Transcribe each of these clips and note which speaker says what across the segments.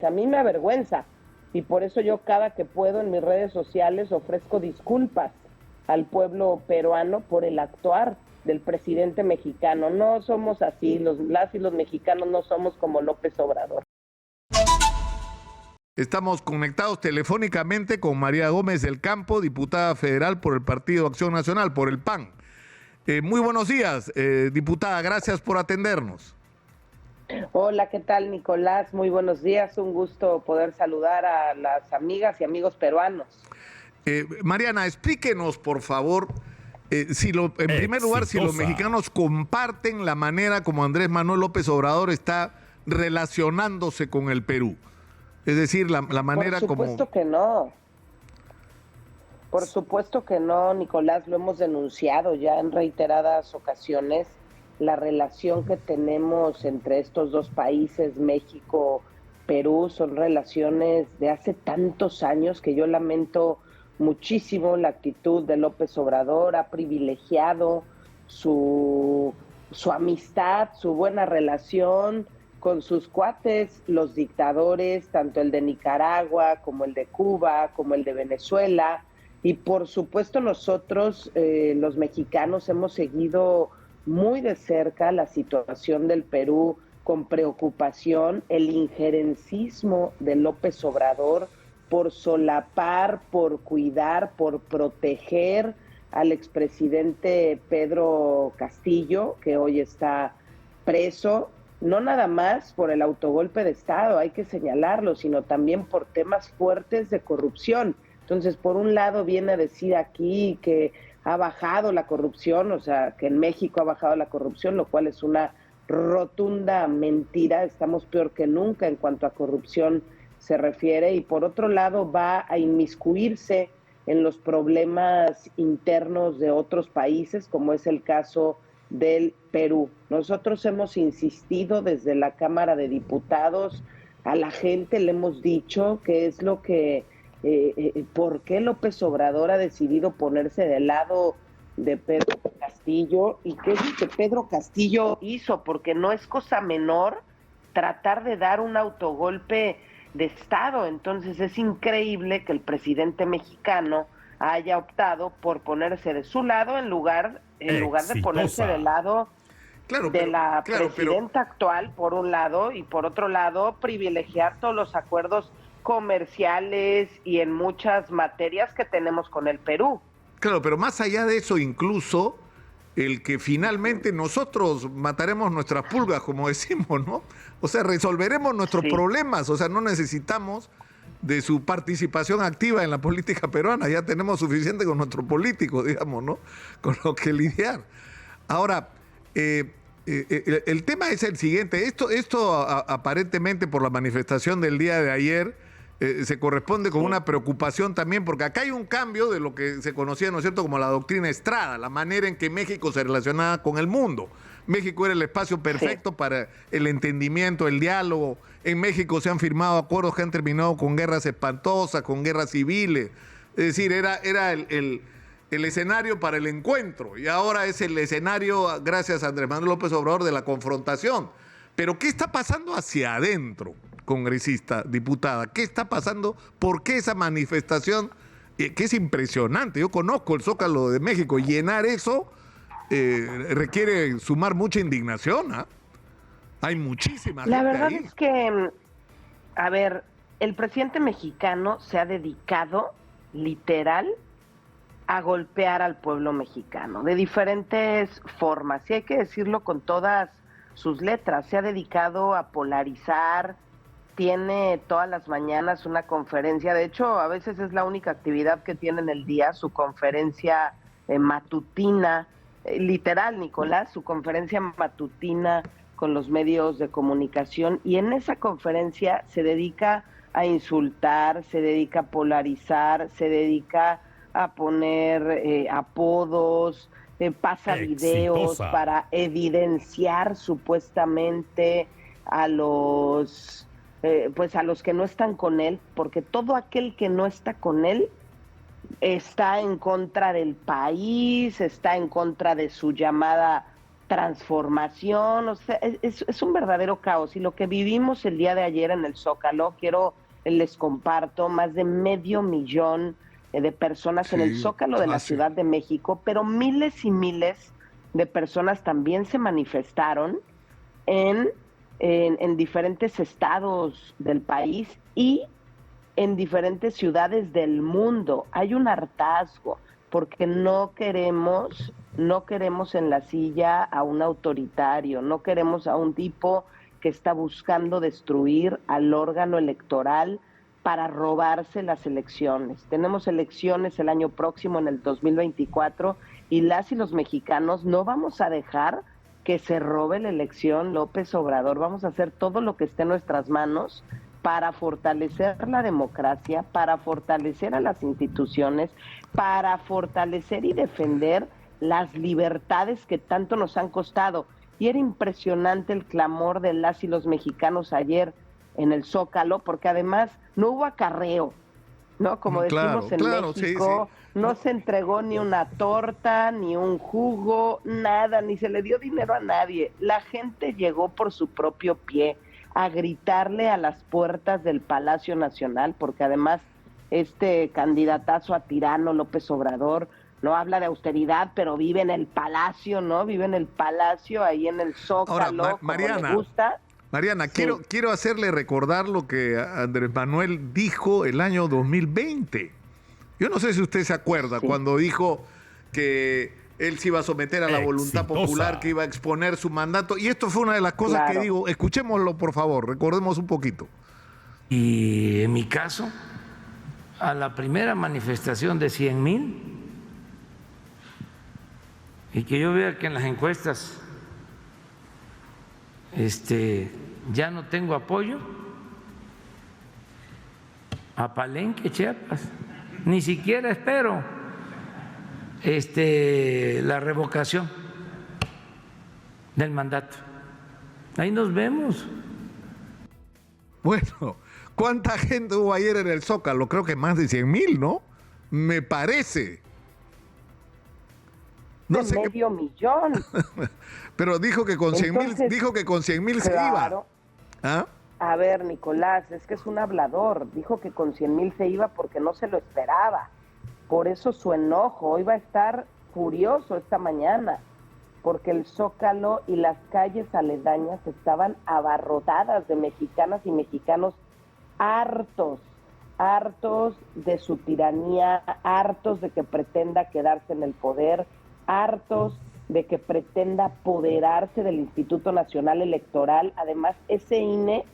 Speaker 1: A mí me avergüenza y por eso yo cada que puedo en mis redes sociales ofrezco disculpas al pueblo peruano por el actuar del presidente mexicano. No somos así, las y los mexicanos no somos como López Obrador.
Speaker 2: Estamos conectados telefónicamente con María Gómez del Campo, diputada federal por el Partido Acción Nacional, por el PAN. Muy buenos días, diputada, gracias por atendernos.
Speaker 1: Hola, ¿qué tal, Nicolás? Muy buenos días, un gusto poder saludar a las amigas y amigos peruanos.
Speaker 2: Mariana, explíquenos, por favor, en primer lugar, si los mexicanos comparten la manera como Andrés Manuel López Obrador está relacionándose con el Perú. Es decir, la manera como...
Speaker 1: Por supuesto que no. Por supuesto que no, Nicolás, lo hemos denunciado ya en reiteradas ocasiones. La relación que tenemos entre estos dos países, México, Perú, son relaciones de hace tantos años que yo lamento muchísimo la actitud de López Obrador. Ha privilegiado su amistad, su buena relación con sus cuates, los dictadores, tanto el de Nicaragua como el de Cuba, como el de Venezuela. Y por supuesto nosotros, los mexicanos, hemos seguido muy de cerca la situación del Perú con preocupación, el injerencismo de López Obrador por solapar, por cuidar, por proteger al expresidente Pedro Castillo, que hoy está preso, no nada más por el autogolpe de Estado, hay que señalarlo, sino también por temas fuertes de corrupción. Entonces, por un lado viene a decir aquí que ha bajado la corrupción, o sea, que en México ha bajado la corrupción, lo cual es una rotunda mentira. Estamos peor que nunca en cuanto a corrupción se refiere, y por otro lado va a inmiscuirse en los problemas internos de otros países, como es el caso del Perú. Nosotros hemos insistido desde la Cámara de Diputados, a la gente le hemos dicho qué es lo que... ¿por qué López Obrador ha decidido ponerse del lado de Pedro Castillo? ¿Y qué es lo que Pedro Castillo hizo? Porque no es cosa menor tratar de dar un autogolpe de Estado. Entonces es increíble que el presidente mexicano haya optado por ponerse de su lado en lugar de ponerse del lado de la presidenta actual, por un lado, y por otro lado privilegiar todos los acuerdos comerciales y en muchas materias que tenemos con el Perú.
Speaker 2: Claro, pero más allá de eso, incluso el que finalmente nosotros mataremos nuestras pulgas, como decimos, ¿no? O sea, resolveremos nuestros problemas, o sea, no necesitamos de su participación activa en la política peruana, ya tenemos suficiente con nuestros políticos, digamos, ¿no? Con lo que lidiar. Ahora, el tema es el siguiente, esto aparentemente por la manifestación del día de ayer, se corresponde con una preocupación también, porque acá hay un cambio de lo que se conocía, ¿no es cierto?, como la doctrina Estrada, la manera en que México se relacionaba con el mundo. México era el espacio perfecto para el entendimiento, el diálogo. En México se han firmado acuerdos que han terminado con guerras espantosas, con guerras civiles. Es decir, era el escenario para el encuentro, y ahora es el escenario, gracias a Andrés Manuel López Obrador, de la confrontación. Pero ¿qué está pasando hacia adentro, congresista, diputada? ¿Qué está pasando? ¿Por qué esa manifestación, que es impresionante? Yo conozco el Zócalo de México, llenar eso requiere sumar mucha indignación, ¿eh? Hay muchísima gente.
Speaker 1: La verdad
Speaker 2: ahí
Speaker 1: es que, a ver, el presidente mexicano se ha dedicado, literal, a golpear al pueblo mexicano, de diferentes formas, y hay que decirlo con todas sus letras. Se ha dedicado a polarizar, tiene todas las mañanas una conferencia, de hecho a veces es la única actividad que tiene en el día, su conferencia matutina, literal, Nicolás, su conferencia matutina con los medios de comunicación, y en esa conferencia se dedica a insultar, se dedica a polarizar, se dedica a poner apodos, pasa videos para evidenciar supuestamente a los a los que no están con él, porque todo aquel que no está con él está en contra del país, está en contra de su llamada transformación, o sea, es un verdadero caos. Y lo que vivimos el día de ayer en el Zócalo, les comparto, más de 500,000 de personas en el
Speaker 2: Sí,
Speaker 1: Zócalo de la
Speaker 2: fácil.
Speaker 1: Ciudad de México, pero miles y miles de personas también se manifestaron en, en diferentes estados del país y en diferentes ciudades del mundo. Hay un hartazgo porque no queremos en la silla a un autoritario, no queremos a un tipo que está buscando destruir al órgano electoral para robarse las elecciones. Tenemos elecciones el año próximo, en el 2024, y las y los mexicanos no vamos a dejar que se robe la elección López Obrador. Vamos a hacer todo lo que esté en nuestras manos para fortalecer la democracia, para fortalecer a las instituciones, para fortalecer y defender las libertades que tanto nos han costado. Y era impresionante el clamor de las y los mexicanos ayer en el Zócalo, porque además no hubo acarreo, ¿no? Como
Speaker 2: Claro,
Speaker 1: decimos en
Speaker 2: claro, sí, sí.
Speaker 1: México, no se entregó ni una torta, ni un jugo, nada, ni se le dio dinero a nadie. La gente llegó por su propio pie a gritarle a las puertas del Palacio Nacional, porque además este candidatazo a tirano López Obrador no habla de austeridad, pero vive en el palacio, ¿no? Vive en el palacio, ahí en el
Speaker 2: Ahora,
Speaker 1: Zócalo, como le
Speaker 2: Mariana,
Speaker 1: gusta.
Speaker 2: Mariana,
Speaker 1: Sí,
Speaker 2: quiero hacerle recordar lo que Andrés Manuel dijo el año 2020. Yo no sé si usted se acuerda
Speaker 1: sí.
Speaker 2: cuando dijo que él se iba a someter a la voluntad popular, que iba a exponer su mandato. Y esto fue una de las cosas que
Speaker 1: Claro.
Speaker 2: digo. Escuchémoslo, por favor, recordemos un poquito.
Speaker 3: Y en mi caso, a la primera manifestación de 100,000, y que yo vea que en las encuestas ya no tengo apoyo, a Palenque, Chiapas, ni siquiera espero la revocación del mandato. Ahí nos vemos.
Speaker 2: Bueno, ¿cuánta gente hubo ayer en el Zócalo? Creo que más de 100,000, ¿no? Me parece. No
Speaker 1: De
Speaker 2: sé qué,
Speaker 1: 500,000.
Speaker 2: pero dijo que con 100,000,
Speaker 1: Entonces,
Speaker 2: dijo que con 100,000 se iba.
Speaker 1: claro.
Speaker 2: ¿Ah?
Speaker 1: A ver, Nicolás, es que es un hablador. Dijo que con 100,000 se iba porque no se lo esperaba. Por eso su enojo. Hoy va a estar furioso esta mañana, porque el Zócalo y las calles aledañas estaban abarrotadas de mexicanas y mexicanos hartos de su tiranía, hartos de que pretenda quedarse en el poder, hartos de que pretenda apoderarse del Instituto Nacional Electoral. Además, ese INE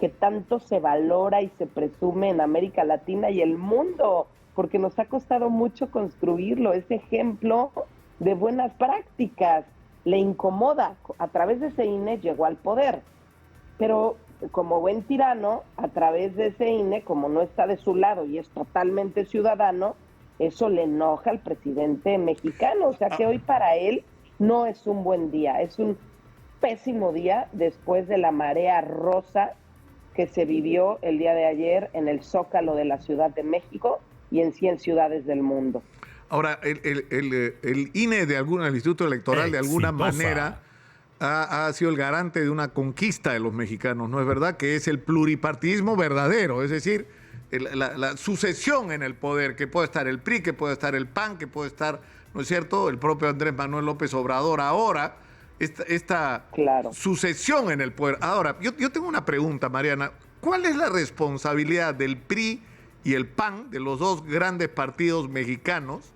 Speaker 1: que tanto se valora y se presume en América Latina y el mundo, porque nos ha costado mucho construirlo, ese ejemplo de buenas prácticas. Le incomoda, a través de ese INE llegó al poder, pero como buen tirano, a través de ese INE, como no está de su lado y es totalmente ciudadano, eso le enoja al presidente mexicano. O sea que hoy para él no es un buen día, es un pésimo día después de la marea rosa que se vivió el día de ayer en el Zócalo de la Ciudad de México y en 100 ciudades del mundo.
Speaker 2: Ahora, el INE el Instituto Electoral, de alguna manera, ha sido el garante de una conquista de los mexicanos, ¿no es verdad? Que es el pluripartidismo verdadero, es decir, la sucesión en el poder, que puede estar el PRI, que puede estar el PAN, que puede estar, ¿no es cierto?, el propio Andrés Manuel López Obrador ahora, esta
Speaker 1: Claro.
Speaker 2: sucesión en el poder. Ahora, yo tengo una pregunta, Mariana. ¿Cuál es la responsabilidad del PRI y el PAN, de los dos grandes partidos mexicanos,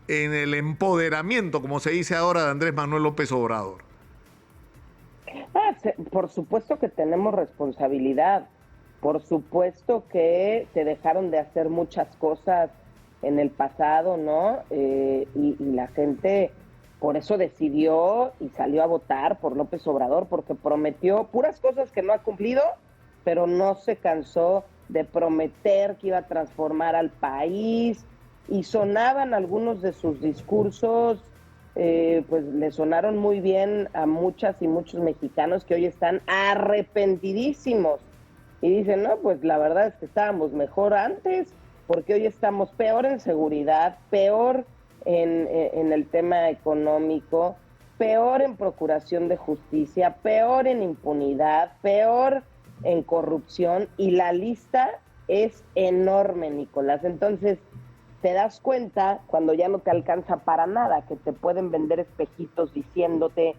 Speaker 2: en el empoderamiento, como se dice ahora, de Andrés Manuel López Obrador?
Speaker 1: Por supuesto que tenemos responsabilidad. Por supuesto que se dejaron de hacer muchas cosas en el pasado, ¿no? Y la gente por eso decidió y salió a votar por López Obrador, porque prometió puras cosas que no ha cumplido, pero no se cansó de prometer que iba a transformar al país, y sonaban algunos de sus discursos, pues le sonaron muy bien a muchas y muchos mexicanos que hoy están arrepentidísimos y dicen, no, pues la verdad es que estábamos mejor antes, porque hoy estamos peor en seguridad, peor en el tema económico, peor en procuración de justicia, peor en impunidad, peor en corrupción, y la lista es enorme, Nicolás. Entonces, te das cuenta cuando ya no te alcanza para nada, que te pueden vender espejitos diciéndote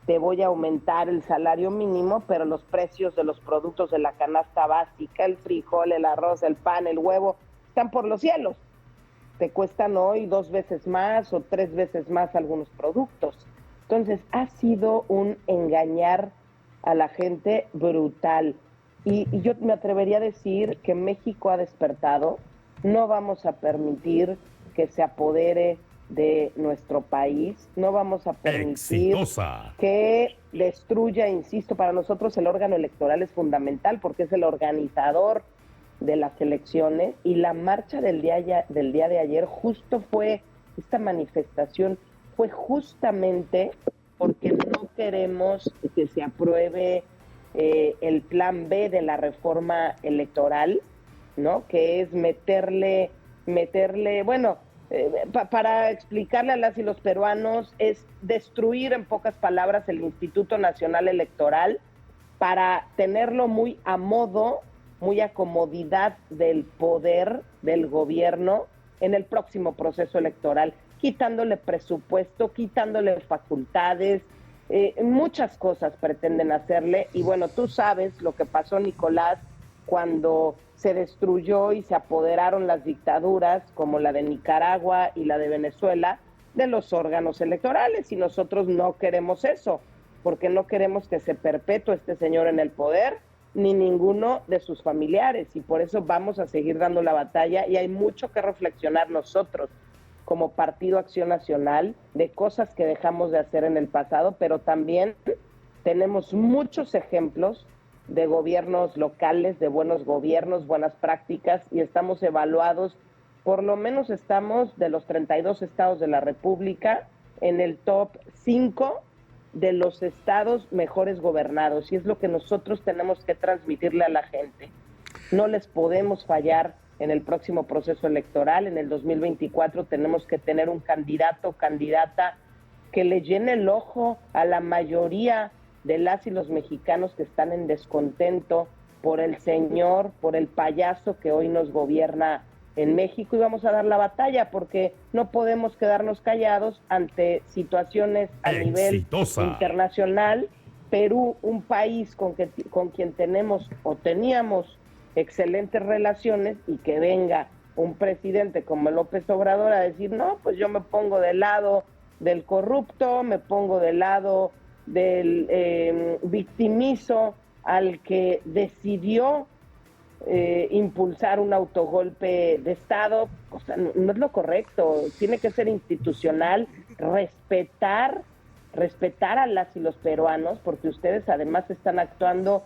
Speaker 1: te voy a aumentar el salario mínimo, pero los precios de los productos de la canasta básica, el frijol, el arroz, el pan, el huevo, están por los cielos. Te cuestan hoy 2 veces más o 3 veces más algunos productos. Entonces, ha sido un engañar a la gente brutal. Y yo me atrevería a decir que México ha despertado. No vamos a permitir que se apodere de nuestro país. No vamos a permitir que destruya, insisto, para nosotros el órgano electoral es fundamental porque es el organizador de las elecciones, y la marcha del día de ayer justo fue, esta manifestación fue justamente porque no queremos que se apruebe el plan B de la reforma electoral, ¿no? Que es meterle, bueno, para explicarle a las y los peruanos, es destruir en pocas palabras el Instituto Nacional Electoral para tenerlo muy a modo, muy a comodidad del poder del gobierno en el próximo proceso electoral, quitándole presupuesto, quitándole facultades, muchas cosas pretenden hacerle. Y bueno, tú sabes lo que pasó, Nicolás, cuando se destruyó y se apoderaron las dictaduras como la de Nicaragua y la de Venezuela de los órganos electorales, y nosotros no queremos eso, porque no queremos que se perpetúe este señor en el poder, ni ninguno de sus familiares, y por eso vamos a seguir dando la batalla, y hay mucho que reflexionar nosotros como Partido Acción Nacional de cosas que dejamos de hacer en el pasado, pero también tenemos muchos ejemplos de gobiernos locales, de buenos gobiernos, buenas prácticas, y estamos evaluados, por lo menos estamos de los 32 estados de la República en el top 5 de los estados mejores gobernados, y es lo que nosotros tenemos que transmitirle a la gente. No les podemos fallar en el próximo proceso electoral. En el 2024 tenemos que tener un candidato o candidata que le llene el ojo a la mayoría de las y los mexicanos que están en descontento por el señor, por el payaso que hoy nos gobierna en México, y vamos a dar la batalla porque no podemos quedarnos callados ante situaciones a nivel internacional. Perú, un país con quien tenemos o teníamos excelentes relaciones, y que venga un presidente como López Obrador a decir, no, pues yo me pongo del lado del corrupto, me pongo del lado del victimizo al que decidió impulsar un autogolpe de Estado. O sea, no es lo correcto. Tiene que ser institucional, respetar a las y los peruanos, porque ustedes además están actuando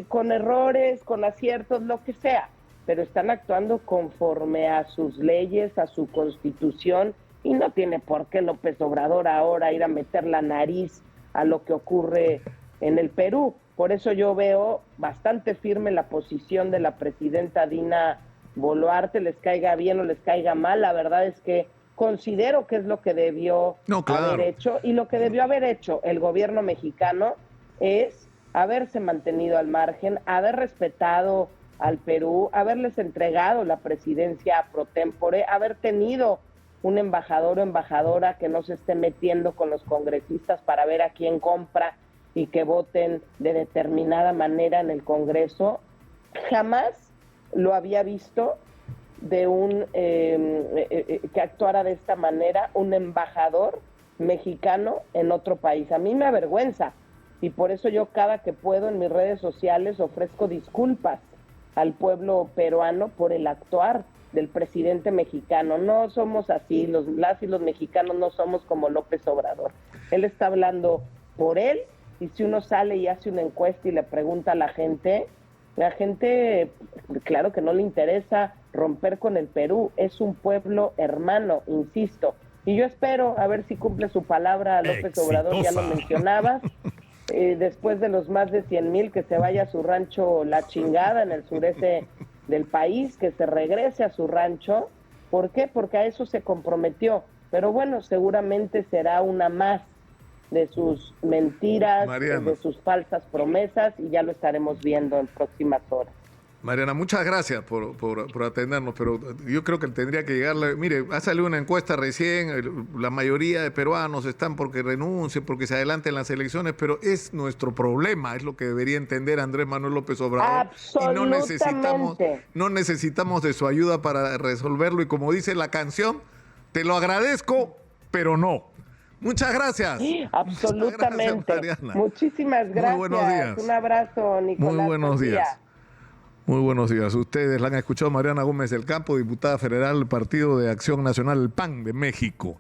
Speaker 1: con errores, con aciertos, lo que sea, pero están actuando conforme a sus leyes, a su constitución, y no tiene por qué López Obrador ahora ir a meter la nariz a lo que ocurre en el Perú. Por eso yo veo bastante firme la posición de la presidenta Dina Boluarte, les caiga bien o les caiga mal. La verdad es que considero que es lo que debió haber hecho, y lo que debió haber hecho el gobierno mexicano es haberse mantenido al margen, haber respetado al Perú, haberles entregado la presidencia pro tempore, haber tenido un embajador o embajadora que no se esté metiendo con los congresistas para ver a quién compra y que voten de determinada manera en el Congreso. Jamás lo había visto de un que actuara de esta manera un embajador mexicano en otro país. A mí me avergüenza, y por eso yo cada que puedo en mis redes sociales ofrezco disculpas al pueblo peruano por el actuar del presidente mexicano. No somos así, las y los mexicanos no somos como López Obrador. Él está hablando por él, y si uno sale y hace una encuesta y le pregunta a la gente, claro que no le interesa romper con el Perú. Es un pueblo hermano, insisto, y yo espero a ver si cumple su palabra López Obrador. Ya lo mencionabas, después de los más de 100,000, que se vaya a su rancho La Chingada en el sureste del país, que se regrese a su rancho. ¿Por qué? Porque a eso se comprometió. Pero bueno, seguramente será una más de sus mentiras,
Speaker 2: Mariana.
Speaker 1: de sus falsas promesas, y ya lo estaremos viendo en próximas horas.
Speaker 2: Mariana, muchas gracias por atendernos, pero yo creo que tendría que llegarle. Mire, ha salido una encuesta recién, la mayoría de peruanos están porque renuncien, porque se adelanten las elecciones, pero es nuestro problema, es lo que debería entender Andrés Manuel López Obrador.
Speaker 1: Absolutamente.
Speaker 2: Y no necesitamos de su ayuda para resolverlo, y como dice la canción, te lo agradezco, pero no. Muchas gracias.
Speaker 1: Absolutamente.
Speaker 2: Muchas gracias, Mariana.
Speaker 1: Muchísimas gracias.
Speaker 2: Muy buenos días.
Speaker 1: Un abrazo, Nicolás.
Speaker 2: Muy buenos
Speaker 1: Buen día.
Speaker 2: días. Muy buenos días. Ustedes la han escuchado, Mariana Gómez del Campo, diputada federal del Partido de Acción Nacional, el PAN de México.